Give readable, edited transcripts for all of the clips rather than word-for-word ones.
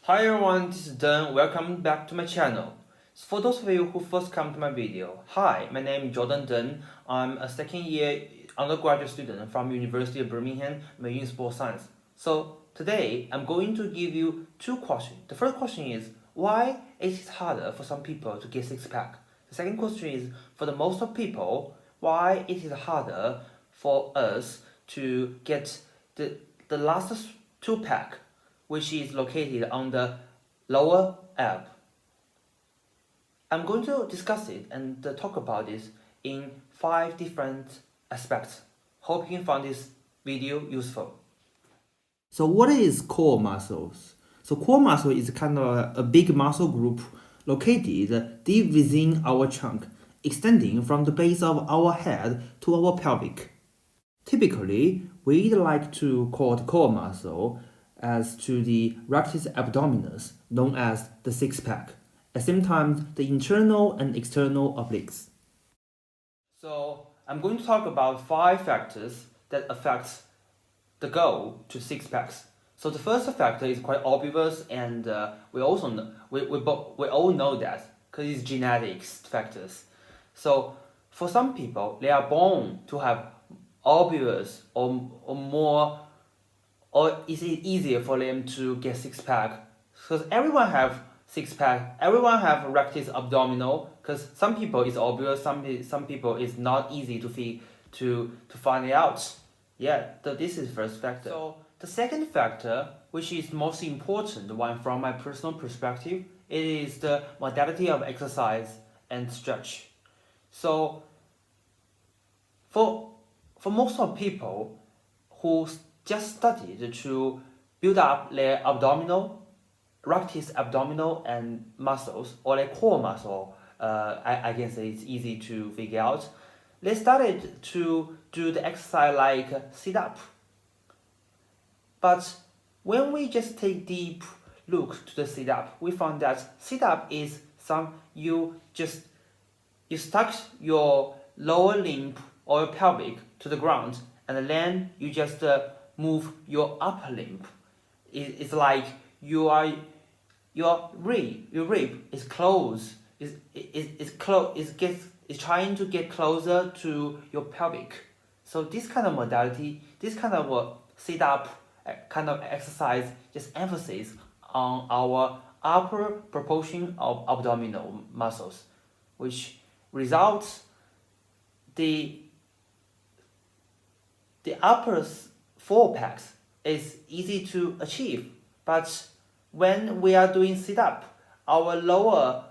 Hi everyone, this is Deng. Welcome back to my channel. So for those of you who first come to my video, hi, my name is Jordan Deng. I'm a second year undergraduate student from University of Birmingham, Marine Sports Science. So today I'm going to give you two questions. The first question is, why is it harder for some people to get six-pack? The second question is, for the most of people, why it is harder for us to get the last two-pack, which is located on the lower ab. I'm going to discuss it and talk about it in 5 different aspects. Hope you can find this video useful. So what is core muscles? So core muscle is kind of a big muscle group located deep within our trunk, extending from the base of our head to our pelvic. Typically, we'd like to call the core muscle as to the rectus abdominis, known as the six-pack, at the same time the internal and external obliques. So I'm going to talk about 5 factors that affect the goal to six-packs. So the first factor is quite obvious, and we also know, we all know that because it's genetics factors. So for some people, they are born to have obvious or more, or is it easier for them to get six-pack? Because everyone have six-pack, everyone have rectus abdominal. Because some people is obvious, some people is not easy to find it out. Yeah, so this is first factor. So the second factor, which is most important one from my personal perspective, it is the modality of exercise and stretch. So for most of people who just studied to build up their rectus abdominal and muscles, or their core muscle, I can say it's easy to figure out. They started to do the exercise like sit-up. But when we just take deep look to the sit-up, we found that sit-up is you stuck your lower limb or your pelvic to the ground, and then you just move your upper limb. It's like your rib is close. Is trying to get closer to your pelvic. So this kind of modality, this kind of sit-up kind of exercise, just emphasis on our upper proportion of abdominal muscles, which results the upper 4 packs is easy to achieve, but when we are doing sit-up, our lower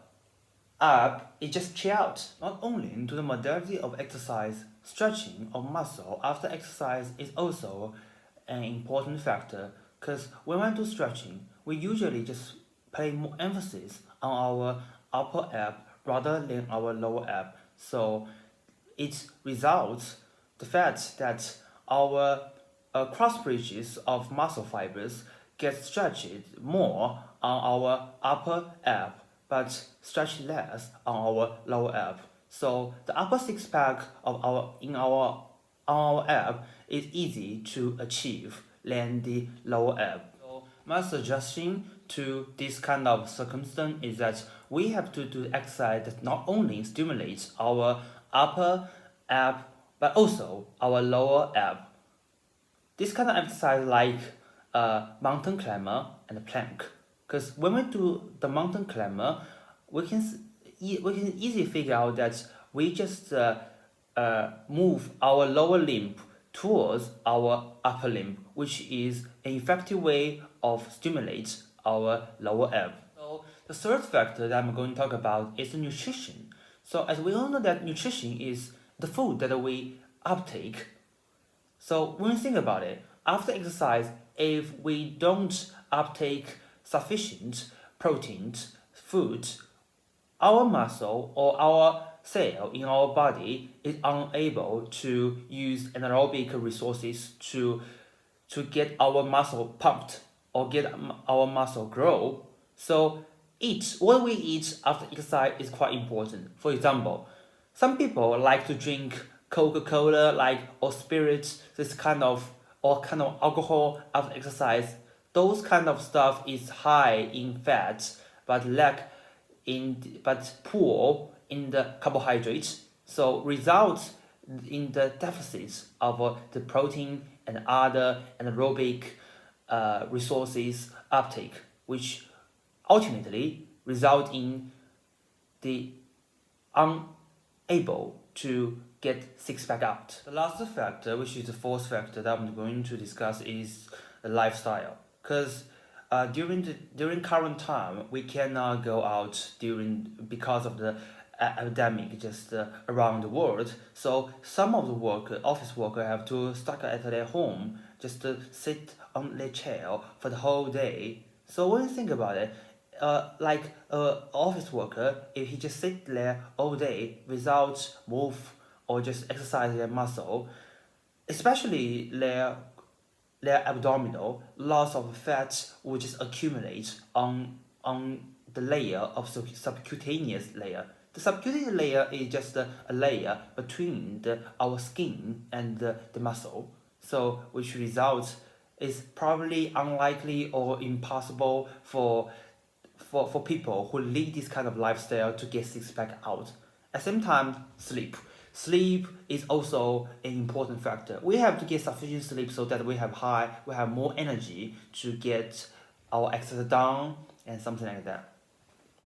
ab is just chill out. Not only into the modality of exercise, stretching of muscle after exercise is also an important factor, because when we do stretching, we usually just pay more emphasis on our upper ab rather than our lower ab. So it results the fact that our cross bridges of muscle fibers get stretched more on our upper ab, but stretch less on our lower ab. So the upper six-pack of our ab is easy to achieve than the lower ab. So my suggestion to this kind of circumstance is that we have to do exercise that not only stimulates our upper ab but also our lower ab. This kind of exercise like mountain climber and plank. Because when we do the mountain climber, we can easily figure out that we just move our lower limb towards our upper limb, which is an effective way of stimulate our lower ab. So the third factor that I'm going to talk about is the nutrition. So as we all know that nutrition is the food that we uptake. So when we think about it, after exercise, if we don't uptake sufficient proteins, food, our muscle or our cell in our body is unable to use anaerobic resources to get our muscle pumped or get our muscle grow. So what we eat after exercise is quite important. For example, some people like to drink Coca-Cola or spirits, this kind of alcohol after exercise, those kind of stuff is high in fat, but but poor in the carbohydrates. So results in the deficits of the protein and other anaerobic resources uptake, which ultimately result in the unable to get six-pack out. The last factor, which is the fourth factor that I'm going to discuss, is the lifestyle. Because during current time, we cannot go out because of the epidemic just around the world. So some of the office worker, have to stuck at their home, just to sit on their chair for the whole day. So when you think about it, like office worker, if he just sit there all day without move or just exercise their muscle, especially their abdominal, lots of fat will just accumulate on the layer of subcutaneous layer. The subcutaneous layer is just a layer between our skin and the muscle. So which results is probably unlikely or impossible for people who lead this kind of lifestyle to get six pack out. At the same time, sleep. Sleep is also an important factor. We have to get sufficient sleep so that we have more energy to get our exercise done and something like that.